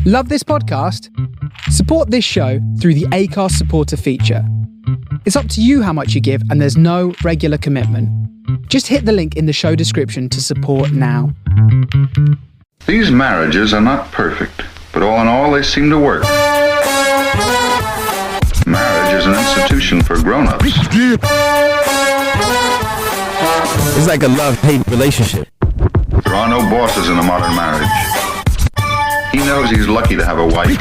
Love this podcast? Support this show through the Acast supporter feature. It's up to you how much you give, and there's no regular commitment. Just hit the link in the show description to support now. These marriages are not perfect, but all in all, they seem to work. Marriage is an institution for grown-ups. It's like a love-hate relationship. There are no bosses in a modern marriage. He knows he's lucky to have a wife.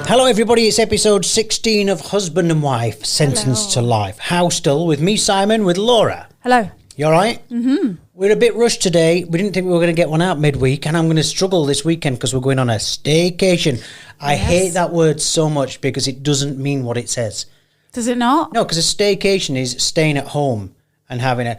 Hello everybody, it's episode 16 of Husband and Wife Sentenced to Life. How still with me, Simon, with Lorra. Hello. You alright? Mm-hmm. We're a bit rushed today. We didn't think we were going to get one out midweek, and I'm going to struggle this weekend because we're going on a staycation. I hate that word so much because it doesn't mean what it says. Does it not? No, because a staycation is staying at home and having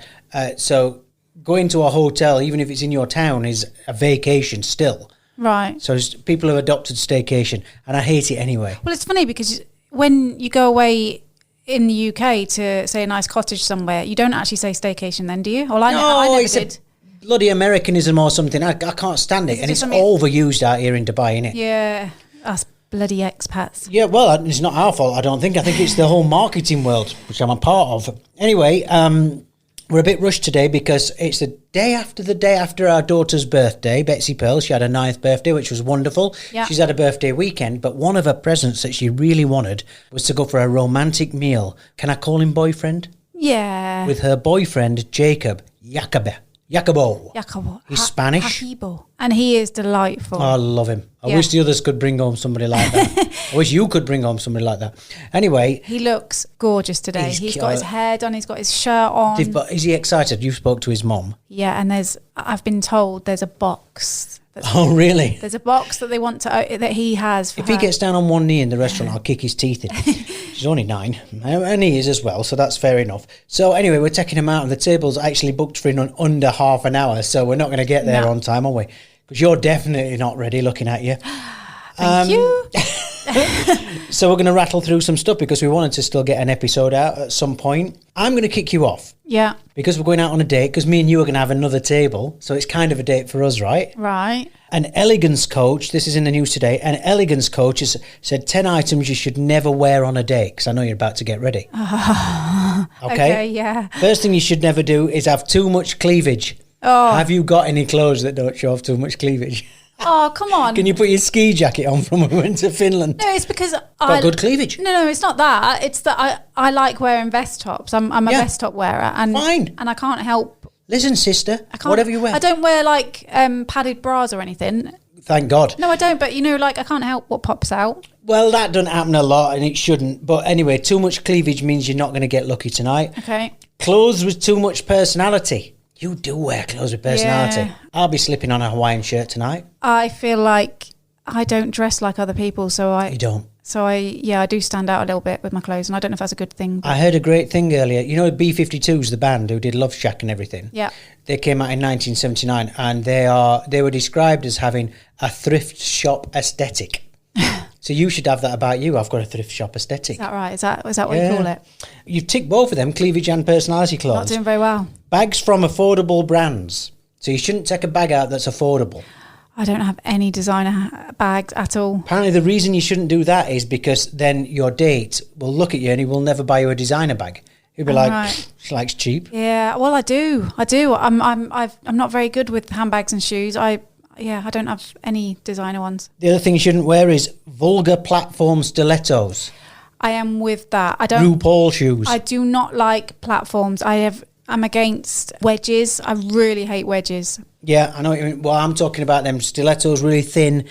so going to a hotel, even if it's in your town, is a vacation still. Right. So people have adopted staycation, and I hate it anyway. Well, it's funny because when you go away in the UK to, say, a nice cottage somewhere, you don't actually say staycation then, do you? Well, I never did. A bloody Americanism or something. I can't stand it. And it's overused out here in Dubai, innit? Yeah, us bloody expats. Yeah, well, it's not our fault, I don't think. I think it's the whole marketing world, which I'm a part of. Anyway, we're a bit rushed today because it's the day after our daughter's birthday, Betsy Pearl. She had her 9th birthday, which was wonderful. Yeah. She's had a birthday weekend, but one of her presents that she really wanted was to go for a romantic meal. Can I call him boyfriend? Yeah. With her boyfriend, Jacobo. He's Spanish. Jacobo. And he is delightful. Oh, I love him. I wish the others could bring home somebody like that. I wish you could bring home somebody like that. Anyway. He looks gorgeous today. He's got his hair done. He's got his shirt on. Is he excited? You spoke to his mom. Yeah, and I've been told there's a box. Oh, really? There's a box that they want that he has for If he gets down on one knee in the restaurant, I'll kick his teeth in. She's only 9, and he is as well, so that's fair enough. So anyway, we're taking him out, and the table's actually booked for in under half an hour, so we're not going to get there on time, are we? Because you're definitely not ready, looking at you. Thank you. So we're going to rattle through some stuff because we wanted to still get an episode out at some point. I'm going to kick you off. Yeah. Because we're going out on a date, because me and you are going to have another table, so it's kind of a date for us, right? Right. An elegance coach, this is in the news today, an elegance coach has said 10 items you should never wear on a date, because I know you're about to get ready. Okay, yeah. First thing you should never do is have too much cleavage. Oh. Have you got any clothes that don't show off too much cleavage? Oh, come on. Can you put your ski jacket on from when we went to Finland? No, it's because got good cleavage. No, it's not that. It's that I like wearing vest tops. I'm a vest top wearer. And, fine. And I can't help. Listen, sister, whatever you wear. I don't wear like padded bras or anything. Thank God. No, I don't. But, I can't help what pops out. Well, that doesn't happen a lot and it shouldn't. But anyway, too much cleavage means you're not going to get lucky tonight. Okay. Clothes with too much personality. You do wear clothes with personality. Yeah. I'll be slipping on a Hawaiian shirt tonight. I feel like I don't dress like other people, so You don't? So I do stand out a little bit with my clothes, and I don't know if that's a good thing. I heard a great thing earlier. You know B-52s, the band who did Love Shack and everything? Yeah. They came out in 1979, and they were described as having a thrift shop aesthetic. So you should have that about you. I've got a thrift shop aesthetic. Is that right? Is that what you call it? You've ticked both of them, cleavage and personality clothes. Not doing very well. Bags from affordable brands. So you shouldn't take a bag out that's affordable. I don't have any designer bags at all. Apparently the reason you shouldn't do that is because then your date will look at you and he will never buy you a designer bag. He'll be she likes cheap. Yeah, well I do. I'm not very good with handbags and shoes. I don't have any designer ones. The other thing you shouldn't wear is vulgar platform stilettos. I am with that. I don't. RuPaul shoes. I do not like platforms. I'm against wedges. I really hate wedges. Yeah, I know what you mean. Well, I'm talking about them stilettos, really thin,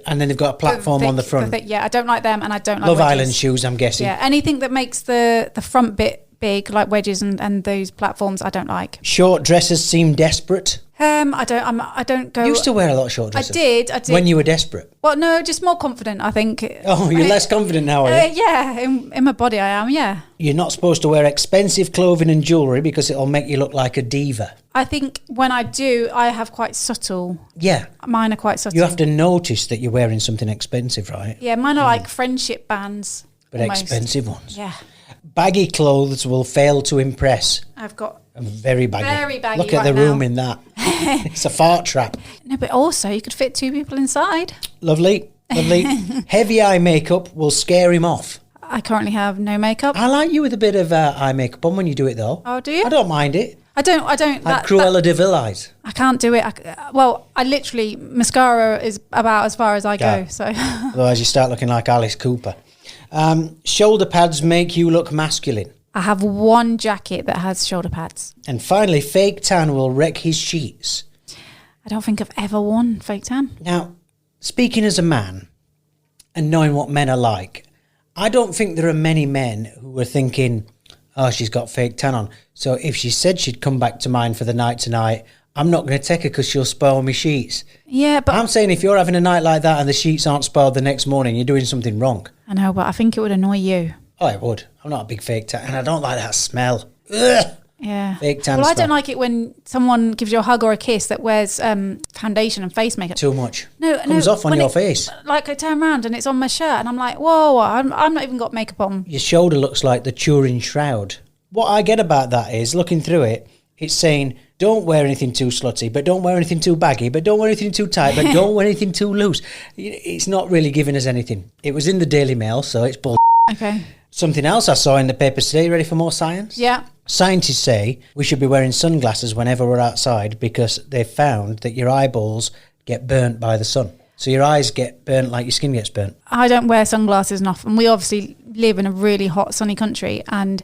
and then they've got a platform on the front. Yeah, I don't like them, and I don't like Love wedges. Island shoes, I'm guessing. Yeah, anything that makes the front bit big, like wedges and those platforms, I don't like. Short dresses seem desperate. I don't go. You used to wear a lot of short dresses. I did. When you were desperate. Well, no, just more confident, I think. Oh, you're less confident now, are you? Yeah, in my body I am, yeah. You're not supposed to wear expensive clothing and jewellery because it'll make you look like a diva. I think when I do, I have quite subtle. Yeah. Mine are quite subtle. You have to notice that you're wearing something expensive, right? Yeah, mine are like friendship bands. But almost. Expensive ones. Yeah. Baggy clothes will fail to impress. I've got I'm very baggy. Very baggy Look at right the room now. in that. It's a fart trap. no, but also you could fit 2 people inside. Lovely. Heavy eye makeup will scare him off. I currently have no makeup. I like you with a bit of eye makeup on when you do it, though. Oh, do you? I don't mind it. I don't. Like Cruella de Vil eyes. I can't do it. I literally, mascara is about as far as I go. So Otherwise, you start looking like Alice Cooper. Shoulder pads make you look masculine. I have one jacket that has shoulder pads. And finally, fake tan will wreck his sheets. I don't think I've ever worn fake tan. Now, speaking as a man and knowing what men are like, I don't think there are many men who are thinking, oh, she's got fake tan on. So if she said she'd come back to mine for the night tonight, I'm not going to take her because she'll spoil my sheets. Yeah, but I'm saying if you're having a night like that and the sheets aren't spoiled the next morning, you're doing something wrong. I know, but I think it would annoy you. Oh, it would. I'm not a big fake tan, and I don't like that smell. Ugh. Yeah. Fake tan Well, I smell. don't like it when someone gives you a hug or a kiss that wears foundation and face makeup. Too much. No, Comes off on when your face. Like I turn around and it's on my shirt, and I'm like, whoa, I'm not even got makeup on. Your shoulder looks like the Turin Shroud. What I get about that is, looking through it, it's saying, don't wear anything too slutty, but don't wear anything too baggy, but don't wear anything too tight, but don't wear anything too loose. It's not really giving us anything. It was in the Daily Mail, so it's bull. Okay. Something else I saw in the papers today. Ready for more science? Yeah. Scientists say we should be wearing sunglasses whenever we're outside because they found that your eyeballs get burnt by the sun. So your eyes get burnt like your skin gets burnt. I don't wear sunglasses enough, and we obviously live in a really hot, sunny country, and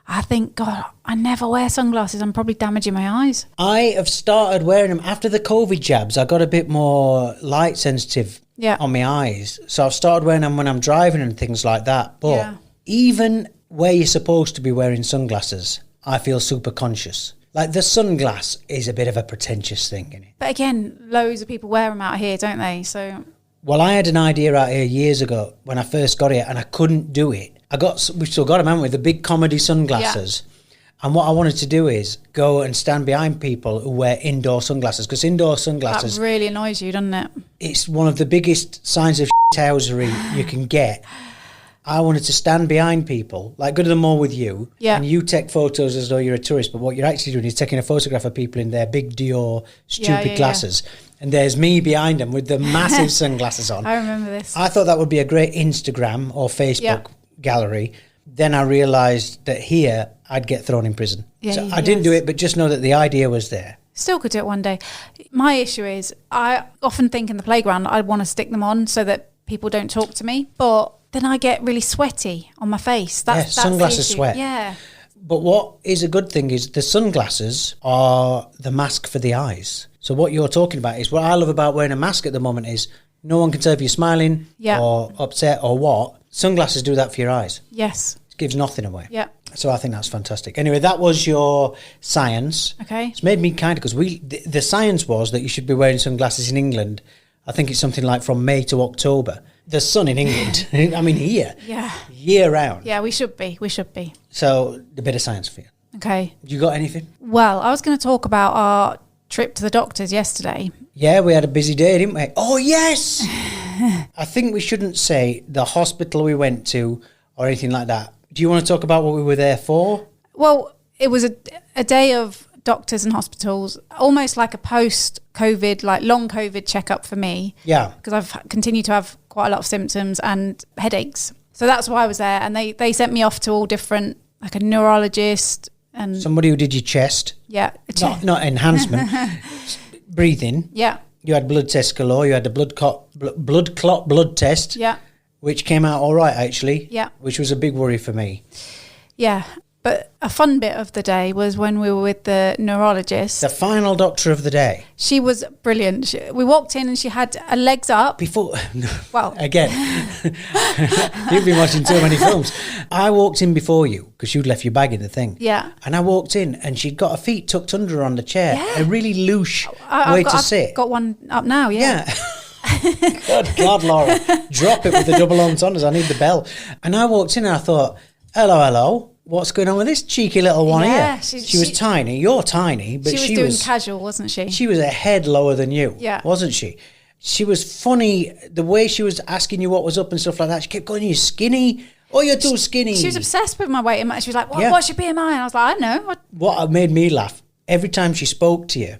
I think, God, I never wear sunglasses. I'm probably damaging my eyes. I have started wearing them after the COVID jabs. I got a bit more light sensitive on my eyes. So I've started wearing them when I'm driving and things like that. But even where you're supposed to be wearing sunglasses, I feel super conscious. Like the sunglass is a bit of a pretentious thing, isn't it? But again, loads of people wear them out here, don't they? So, well, I had an idea out here years ago when I first got it, and I couldn't do it. We've still got them, haven't we? The big comedy sunglasses. Yeah. And what I wanted to do is go and stand behind people who wear indoor sunglasses, because indoor sunglasses... That really annoys you, doesn't it? It's one of the biggest signs of shithousery you can get. I wanted to stand behind people, like go to the mall with you, and you take photos as though you're a tourist, but what you're actually doing is taking a photograph of people in their big Dior stupid glasses. And there's me behind them with the massive sunglasses on. I remember this. I thought that would be a great Instagram or Facebook gallery. Then I realised that here I'd get thrown in prison. Yeah, so I didn't do it, but just know that the idea was there. Still could do it one day. My issue is I often think in the playground I'd want to stick them on so that people don't talk to me, but then I get really sweaty on my face. That's sunglasses sweat. Yeah. But what is a good thing is the sunglasses are the mask for the eyes. So what you're talking about is what I love about wearing a mask at the moment is no one can tell if you're smiling or upset or what. Sunglasses do that for your eyes. Yes. It gives nothing away. Yeah. So I think that's fantastic. Anyway, that was your science. Okay. It's made me kind of, because the science was that you should be wearing sunglasses in England. I think it's something like from May to October. The sun in England, I mean here, year round. Yeah, we should be. So a bit of science for you. Okay. You got anything? Well, I was going to talk about our trip to the doctors yesterday. Yeah, we had a busy day, didn't we? Oh, yes! I think we shouldn't say the hospital we went to or anything like that. Do you want to talk about what we were there for? Well, it was a day of doctors and hospitals, almost like a post-COVID, like long COVID checkup for me. Yeah. Because I've continued to have quite a lot of symptoms and headaches. So that's why I was there. And they sent me off to all different, like a neurologist and... Somebody who did your chest. Yeah. Not enhancement. Breathing. Yeah. You had blood tests galore. You had the blood clot blood test. Yeah. Which came out all right, actually. Yeah. Which was a big worry for me. Yeah. But a fun bit of the day was when we were with the neurologist. The final doctor of the day. She was brilliant. We walked in and she had her legs up. Again, you've been watching too many films. I walked in before you because you'd left your bag in the thing. Yeah. And I walked in and she'd got her feet tucked under her on the chair. Yeah. A really loose way to sit. I've got one up now, yeah. Good God, Laura. Drop it with the double entendres. I need the bell. And I walked in and I thought, hello. What's going on with this cheeky little one here? She was tiny. You're tiny, but she was doing casual, wasn't she? She was a head lower than you, wasn't she? She was funny. The way she was asking you what was up and stuff like that. She kept going, "You're skinny." Oh, you're too skinny. She was obsessed with my weight. And she was like, Yeah. what's your BMI? And I was like, I don't know. What made me laugh, every time she spoke to you,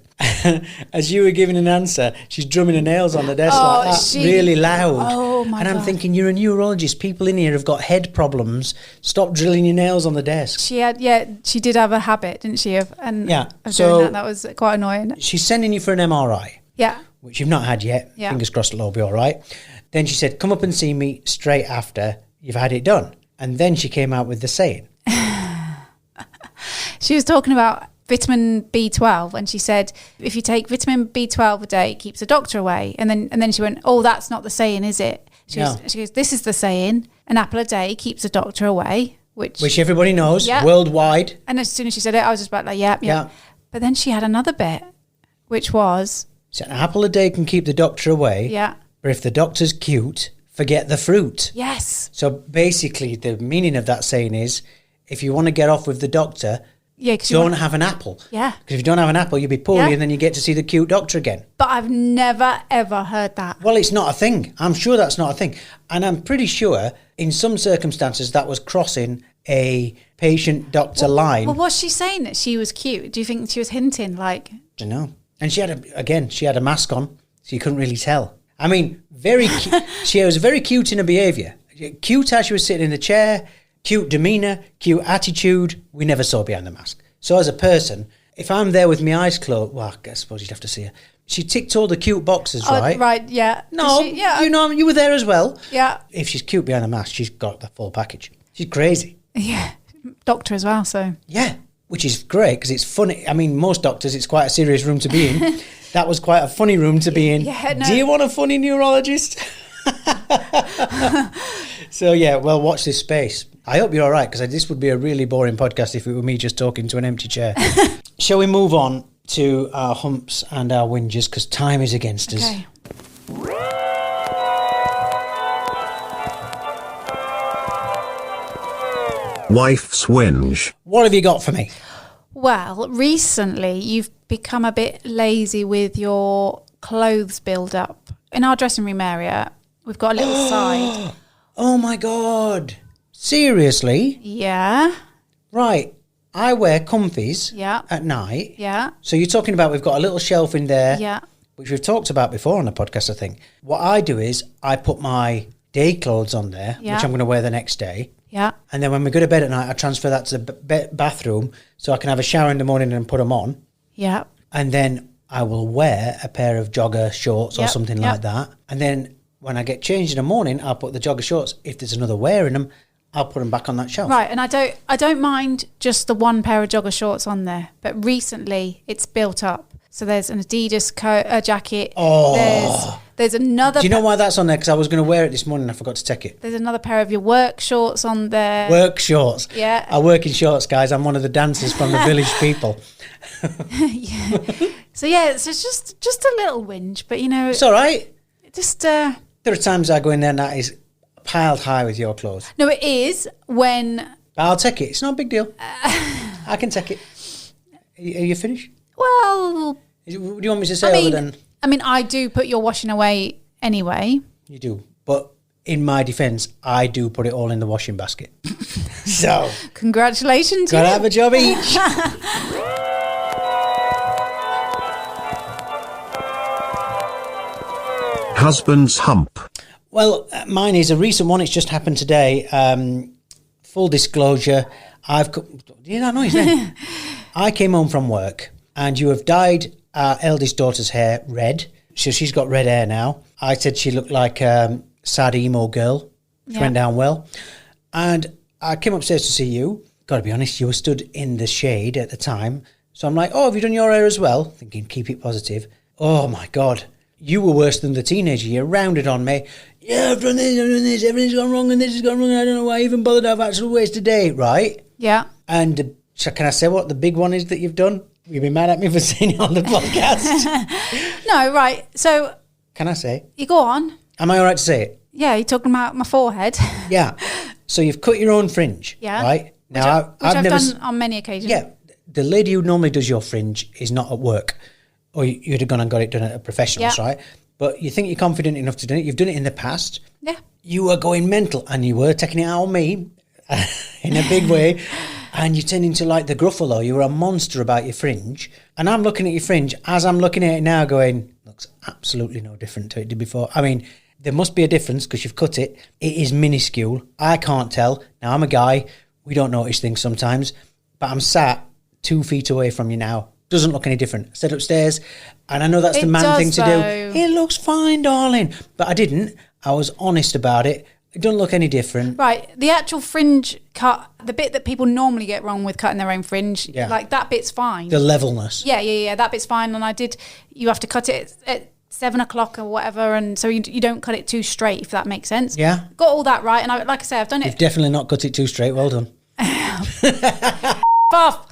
as you were giving an answer, she's drumming her nails on the desk like that, really loud. Oh, my And I'm God. thinking, you're a neurologist. People in here have got head problems. Stop drilling your nails on the desk. She did have a habit, didn't she? Of doing that was quite annoying. She's sending you for an MRI, Yeah. which you've not had yet. Yeah. Fingers crossed it'll all be all right. Then she said, come up and see me straight after you've had it done. And then she came out with the saying. She was talking about vitamin B12 and she said, if you take vitamin B12 a day, it keeps the doctor away. And then she went, oh, that's not the saying, is it? She goes, this is the saying, an apple a day keeps the doctor away, which everybody knows, worldwide. And as soon as she said it, I was just about like, yeah. But then she had another bit, which was... So an apple a day can keep the doctor away. Yeah. But if the doctor's cute, forget the fruit. Yes. So basically the meaning of that saying is, if you want to get off with the doctor... Yeah, don't have an apple. Yeah. Because if you don't have an apple, you'll be poorly and then you get to see the cute doctor again. But I've never, ever heard that. Well, it's not a thing. I'm sure that's not a thing. And I'm pretty sure in some circumstances that was crossing a patient-doctor line. Well, was she saying that she was cute? Do you think she was hinting like... I don't know. And she had a mask on, so you couldn't really tell. I mean, very cute. She was very cute in her behaviour. Cute how she was sitting in the chair... Cute demeanour, cute attitude, we never saw behind the mask. So as a person, if I'm there with my eyes closed, well, I suppose you'd have to see her. She ticked all the cute boxes, right? Right, yeah. No, you were there as well. Yeah. If she's cute behind the mask, she's got the full package. She's crazy. Yeah. Doctor as well, so. Yeah, which is great because it's funny. I mean, most doctors, it's quite a serious room to be in. That was quite a funny room to be in. Yeah, no. Do you want a funny neurologist? So, yeah, well, watch this space. I hope you're all right, because this would be a really boring podcast if it were me just talking to an empty chair. Shall we move on to our humps and our whinges, because time is against us. Okay. Wife's whinge. What have you got for me? Well, recently you've become a bit lazy with your clothes build-up. In our dressing room area, we've got a little side. Oh, my God. Seriously? Yeah. Right. I wear comfies Yeah. at night. Yeah. So you're talking about we've got a little shelf in there, Yeah. which we've talked about before on the podcast, I think. What I do is I put my day clothes on there, Yeah. which I'm going to wear the next day. Yeah. And then when we go to bed at night, I transfer that to the bathroom so I can have a shower in the morning and put them on. Yeah. And then I will wear a pair of jogger shorts or Yep, something yep. like that. And then when I get changed in the morning, I'll put the jogger shorts. If there's another wear in them, I'll put them back on that shelf. Right, and I don't mind just the one pair of jogger shorts on there, but recently it's built up. So there's an Adidas jacket. Oh. There's another. Do you know why that's on there? Because I was going to wear it this morning and I forgot to take it. There's another pair of your work shorts on there. Work shorts. Yeah. I work in shorts, guys. I'm one of the dancers from the village people. Yeah. So yeah, it's just a little whinge, but you know, It's all right. just There are times I go in there and that is piled high with your clothes. no, it is when. But I'll take it. It's not a big deal. I can take it. Are you finished? Well, Do you want me to say other than... I mean, I do put your washing away anyway. You do. But in my defence, I do put it all in the washing basket. So, Congratulations. gotta you. have a job each. Husband's hump. Well, mine is a recent one. It's just happened today. Full disclosure, do you not know his name? I came home from work and you have dyed our eldest daughter's hair red. So she's got red hair now. I said she looked like a sad emo girl, which went down well. And I came upstairs to see you. Got to be honest, you were stood in the shade at the time. So I'm like, oh, have you done your hair as well? Thinking, keep it positive. Oh, my God. You were worse than the teenager. You rounded on me. Yeah, I've done this, everything's gone wrong and this has gone wrong and I don't know why I even bothered. I've actually wasted a day, right? Yeah. And so can I say what the big one is that you've done? You've been mad at me for saying it on the podcast. No, right. So Can I say? you go on. Am I all right to say it? Yeah, you're talking about my forehead. Yeah. So you've cut your own fringe, Yeah. right? Now, Which I've never... done on many occasions. Yeah. The lady who normally does your fringe is not at work. Or you'd have gone and got it done at a professional's, Yeah. right? But you think you're confident enough to do it. You've done it in the past. Yeah. you were going mental, and you were taking it out on me in a big way. And you turned into like the Gruffalo. You were a monster about your fringe. And I'm looking at your fringe as I'm looking at it now going, looks absolutely no different to it did before. I mean, there must be a difference because you've cut it. It is minuscule. I can't tell. Now, I'm a guy. We don't notice things sometimes. But I'm sat 2 feet away from you now. Doesn't look any different. I said upstairs, and I know that's the man thing to do. It looks fine, darling. But I didn't. I was honest about it. It doesn't look any different. Right. The actual fringe cut, the bit that people normally get wrong with cutting their own fringe, like that bit's fine. The levelness. Yeah. That bit's fine. And you have to cut it at 7 o'clock or whatever. And so you don't cut it too straight, if that makes sense. Yeah. Got all that right. And like I say, I've done it. You've definitely not cut it too straight. Well done. Off.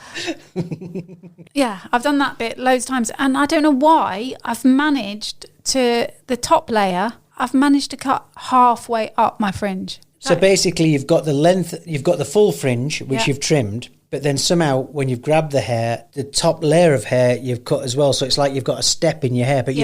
Yeah, I've done that bit loads of times. And I don't know why I've managed to, the top layer, I've managed to cut halfway up my fringe. So basically you've got the length, you've got the full fringe, which you've trimmed, but then somehow when you've grabbed the hair, the top layer of hair you've cut as well. So it's like you've got a step in your hair, but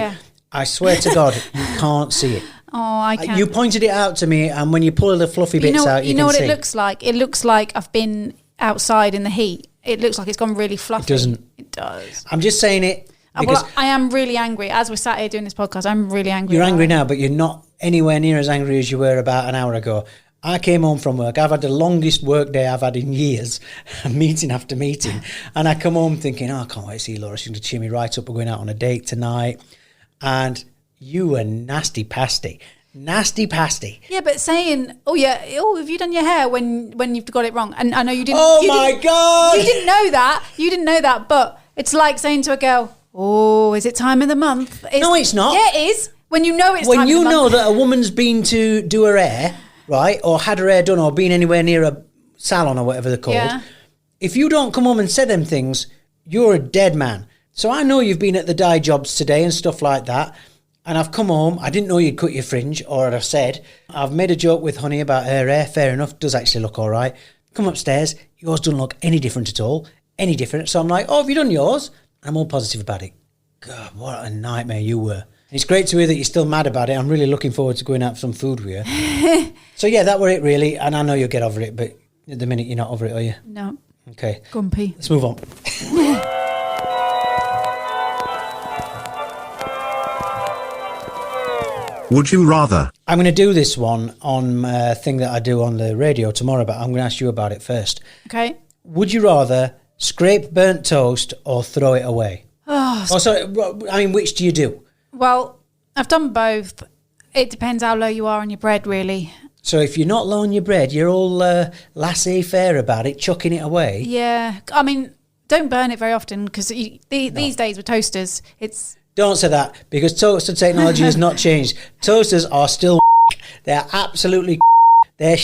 I swear to God, you can't see it. Oh, I can't. You pointed it out to me, and when you pull the fluffy bits out, you know can what see. it looks like? It looks like I've been outside in the heat. It looks like it's gone really fluffy. It doesn't. It does. I'm just saying it. Well, I am really angry. As we're sat here doing this podcast, I'm really angry. You're angry now, but you're not anywhere near as angry as you were about an hour ago. I came home from work. I've had the longest work day I've had in years, meeting after meeting. And I come home thinking, I can't wait to see Lorra. She's going to cheer me right up. We're going out on a date tonight. And you were nasty pasty. Nasty pasty. Yeah, but saying, have you done your hair when you've got it wrong? And I know you didn't. Oh, my God. You didn't know that. You didn't know that. But it's like saying to a girl, oh, is it time of the month? No, it's not. Yeah, it is. When you know it's time of the month. When you know that a woman's been to do her hair, right, or had her hair done, or been anywhere near a salon or whatever they're called, if you don't come home and say them things, you're a dead man. So I know you've been at the dye jobs today and stuff like that, and I've come home, I didn't know you'd cut your fringe, or I've said, I've made a joke with Honey about her hair, fair enough, does actually look all right. Come upstairs, yours doesn't look any different at all, any different. So I'm like, oh, have you done yours? I'm all positive about it. God, what a nightmare you were. And it's great to hear that you're still mad about it. I'm really looking forward to going out for some food with you. So yeah, that were it really. And I know you'll get over it, but at the minute you're not over it, are you? No. Okay. Grumpy. Let's move on. Would you rather? I'm going to do this one on a thing that I do on the radio tomorrow, but I'm going to ask you about it first. Okay. Would you rather scrape burnt toast or throw it away? Which do you do? Well, I've done both. It depends how low you are on your bread, really. So if you're not low on your bread, you're all laissez-faire about it, chucking it away. Yeah. I mean, don't burn it very often because these days with toasters, it's... Don't say that, because toaster technology has not changed. Toasters are still they're absolutely they're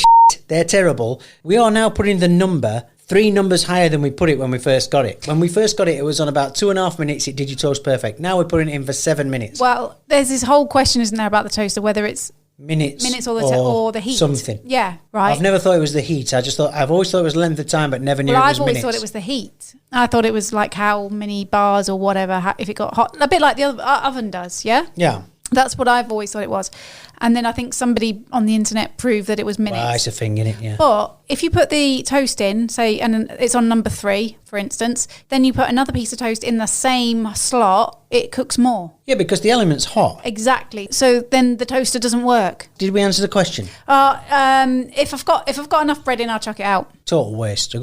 they're terrible. We are now putting the number 3 numbers higher than we put it when we first got it. When we first got it, it was on about 2.5 minutes. It did your toast perfect. Now we're putting it in for 7 minutes. Well, there's this whole question, isn't there, about the toaster, whether it's minutes or the heat. Something. Yeah, right. I've never thought it was the heat. I've always thought it was length of time, but never knew it was minutes. I've always thought it was the heat. I thought it was like how many bars or whatever, if it got hot. A bit like the oven does, yeah? Yeah. That's what I've always thought it was. And then I think somebody on the internet proved that it was minutes. Well, it's a thing, innit? Yeah. But if you put the toast in, say, and it's on number 3, for instance, then you put another piece of toast in the same slot, it cooks more. Yeah, because the element's hot. Exactly. So then the toaster doesn't work. Did we answer the question? If I've got enough bread in, I'll chuck it out. Total waste.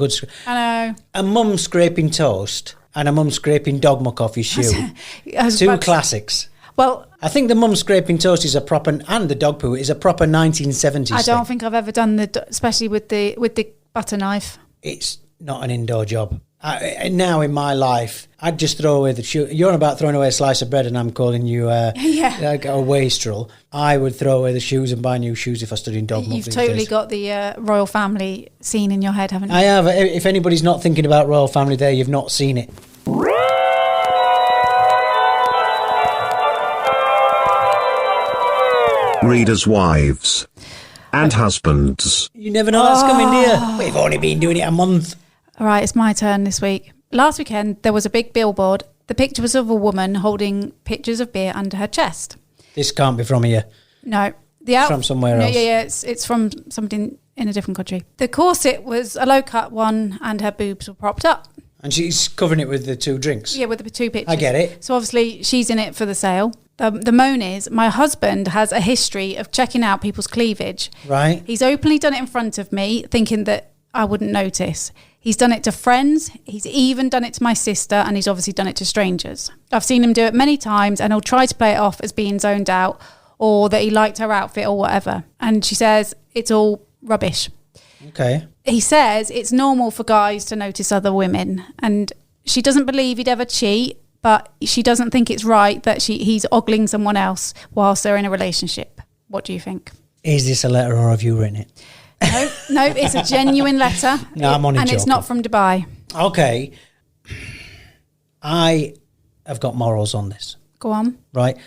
I know. A mum scraping toast and a mum scraping dog muck off your shoe. 2 classics. Well, I think the mum scraping toast is a proper, and the dog poo is a proper 1970s I don't thing. think I've ever done especially with the butter knife. It's not an indoor job. Now in my life, I'd just throw away the shoe. You're on about throwing away a slice of bread and I'm calling you like a wastrel. I would throw away the shoes and buy new shoes if I stood in dog muck. You've totally got the royal family scene in your head, haven't you? I have. If anybody's not thinking about royal family there, you've not seen it. Readers' wives and husbands. You never know that's coming, do you? We've only been doing it a month. All right, it's my turn this week. Last weekend, there was a big billboard. The picture was of a woman holding pictures of beer under her chest. This can't be from here. No. from somewhere else. Yeah. It's from somebody in a different country. The corset was a low-cut one and her boobs were propped up. And she's covering it with the 2 drinks. Yeah, with the 2 pictures. I get it. So obviously she's in it for the sale. The moan is, my husband has a history of checking out people's cleavage. Right. He's openly done it in front of me, thinking that I wouldn't notice. He's done it to friends. He's even done it to my sister, and he's obviously done it to strangers. I've seen him do it many times, and he'll try to play it off as being zoned out or that he liked her outfit or whatever. And she says it's all rubbish. Okay. He says it's normal for guys to notice other women, and she doesn't believe he'd ever cheat, but she doesn't think it's right that he's ogling someone else whilst they're in a relationship. What do you think? Is this a letter or have you written it? No, it's a genuine letter. No, I'm only joking. It's not from Dubai. Okay. I have got morals on this. Go on. Right?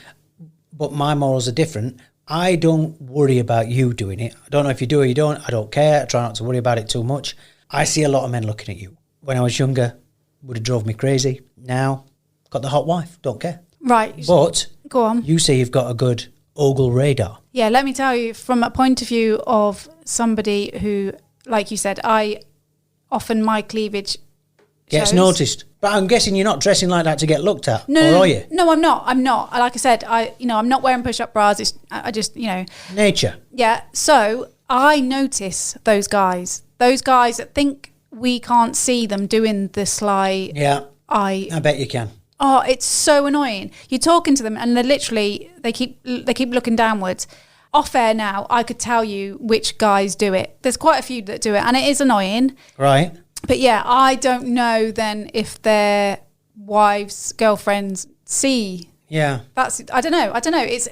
But my morals are different. I don't worry about you doing it. I don't know if you do or you don't. I don't care. I try not to worry about it too much. I see a lot of men looking at you. When I was younger, would have drove me crazy. Now, got the hot wife. Don't care. Right. But go on. You say you've got a good ogle radar. Yeah, let me tell you, from a point of view of somebody who, like you said, often my cleavage gets noticed. But I'm guessing you're not dressing like that to get looked at, or are you? No, I'm not. Like I said, I'm not wearing push-up bras. I just, Nature. Yeah. So I notice those guys that think we can't see them doing the sly. Yeah. I bet you can. Oh, it's so annoying. You're talking to them and they keep looking downwards. Off air now, I could tell you which guys do it. There's quite a few that do it, and it is annoying. Right. But yeah, I don't know then if their wives, girlfriends see. Yeah. I don't know. It's.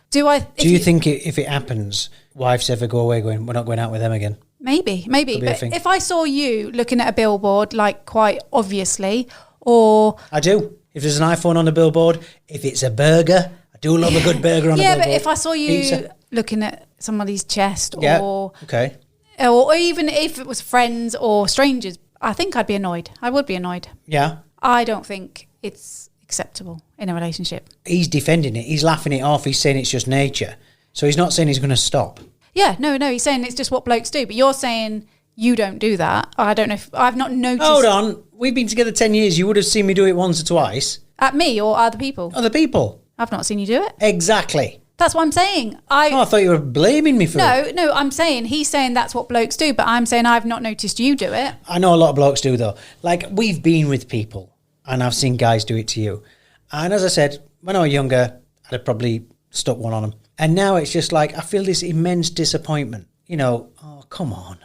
Do you think if it happens, wives ever go away going, we're not going out with them again? Maybe. But if I saw you looking at a billboard, like quite obviously, or I do. If there's an iPhone on the billboard, if it's a burger, I do love a good burger on a billboard. Yeah, but if I saw you looking at somebody's chest, or okay, or even if it was friends or strangers, I think I'd be annoyed. I would be annoyed. Yeah. I don't think it's acceptable in a relationship. He's defending it. He's laughing it off. He's saying it's just nature. So he's not saying he's going to stop. Yeah, no, he's saying it's just what blokes do. But you're saying you don't do that. I don't know if I've not noticed. Hold on. We've been together 10 years. You would have seen me do it once or twice. At me or other people? Other people. I've not seen you do it. Exactly. That's what I'm saying. I thought you were blaming me for it. No, I'm saying he's saying that's what blokes do, but I'm saying I've not noticed you do it. I know a lot of blokes do though. Like, we've been with people and I've seen guys do it to you. And as I said, when I was younger, I'd have probably stuck one on them. And now it's just like, I feel this immense disappointment. Oh, come on,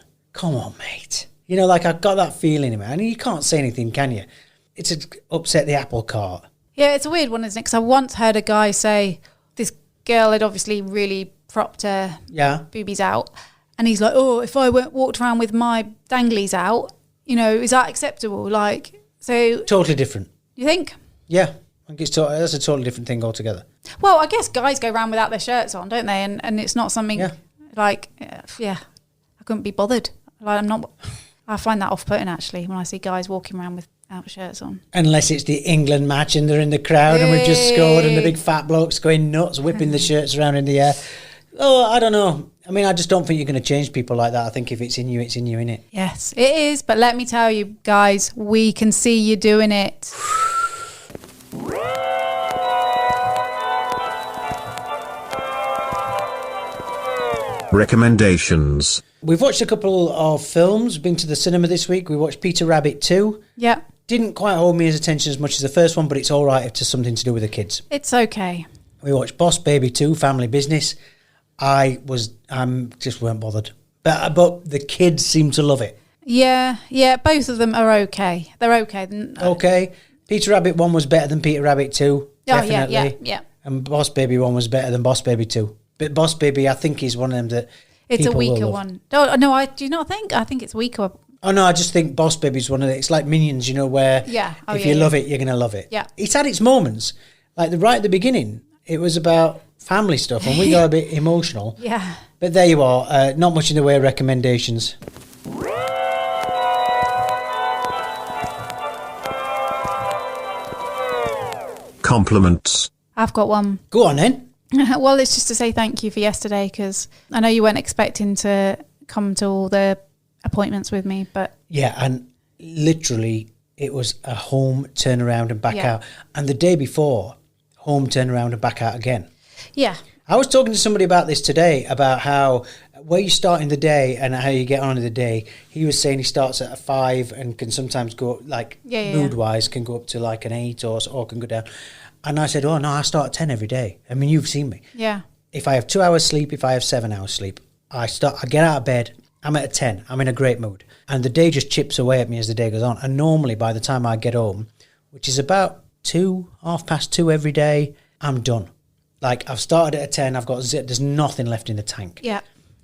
mate. Like I've got that feeling in me. And you can't say anything, can you? It's upset the apple cart. Yeah, it's a weird one, isn't it? Because I once heard a guy say this girl had obviously really propped her boobies out. And he's like, oh, if I walked around with my danglies out, is that acceptable? Like, so... Totally different. You think? Yeah. I think that's a totally different thing altogether. Well, I guess guys go around without their shirts on, don't they? And it's not something like, I couldn't be bothered. Like, I find that off-putting, actually, when I see guys walking around without shirts on. Unless it's the England match and they're in the crowd and we've just scored and the big fat bloke's going nuts, whipping the shirts around in the air. Oh, I don't know. I mean, I just don't think you're going to change people like that. I think if it's in you, innit? Yes, it is. But let me tell you, guys, we can see you doing it. Recommendations. We've watched a couple of films. Been to the cinema this week. We watched Peter Rabbit 2. Yeah. Didn't quite hold me as attention as much as the first one, but it's all right if it's something to do with the kids. It's okay. We watched Boss Baby 2, Family Business. Just weren't bothered. But the kids seem to love it. Yeah, both of them are okay. They're okay. Okay. Peter Rabbit 1 was better than Peter Rabbit 2. Definitely. Oh, yeah. And Boss Baby 1 was better than Boss Baby 2. But Boss Baby, I think, is one of them that it's people a weaker will love. one. No, I do not think. I think it's weaker. Oh, no, I just think Boss Baby's one of the... It's like Minions, where if you love it, you're going to love it. Yeah. It's had its moments. Like, right at the beginning, it was about family stuff, and we got a bit emotional. Yeah. But there you are. Not much in the way of recommendations. Compliments. I've got one. Go on, then. Well, it's just to say thank you for yesterday, because I know you weren't expecting to come to all the appointments with me, but Yeah, and literally it was a home turnaround and back out. And the day before, home turnaround and back out again. yeah. I was talking to somebody about this today, about how where you start in the day and how you get on in the day. He was saying he starts at a 5 and can sometimes go, like, mood-wise, can go up to like an 8 or can go down. And I said, oh, no, I start at 10 every day. I mean, you've seen me. Yeah. If I have 2 hours sleep, if I have 7 hours sleep, I get out of bed, I'm at a 10, I'm in a great mood. And the day just chips away at me as the day goes on. And normally by the time I get home, which is about 2:30 every day, I'm done. Like, I've started at a 10, there's nothing left in the tank. Yeah.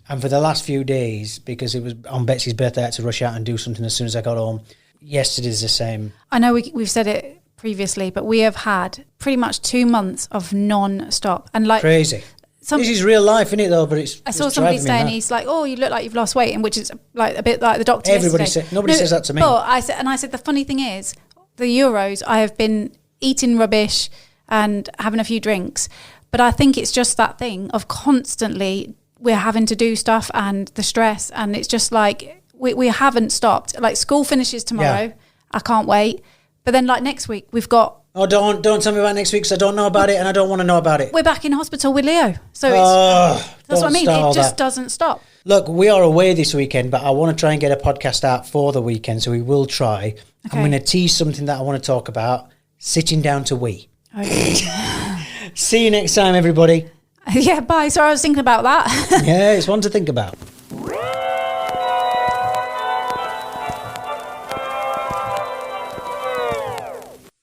And for the last few days, because it was on Betsy's birthday, I had to rush out and do something as soon as I got home. Yesterday's the same. I know we've said it previously, but we have had pretty much 2 months of non-stop. And like crazy. This is real life, isn't it, though? But I saw somebody saying, he's like, oh, you look like you've lost weight, and which is like a bit like the doctor Everybody yesterday. nobody says that to me. But I said, the funny thing is, the Euros, I have been eating rubbish and having a few drinks, but I think it's just that thing of constantly we're having to do stuff and the stress, and it's just like we haven't stopped. Like, school finishes tomorrow. Yeah. I can't wait. But then, like, next week we've got... Oh, don't tell me about next week, because I don't know about it and I don't want to know about it. We're back in hospital with Leo. So that's what I mean. It just doesn't stop. Look, we are away this weekend, but I want to try and get a podcast out for the weekend, so we will try. Okay. I'm going to tease something that I want to talk about, sitting down to wee. Okay. See you next time, everybody. Yeah, bye. Sorry, I was thinking about that. Yeah, it's one to think about.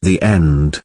The end.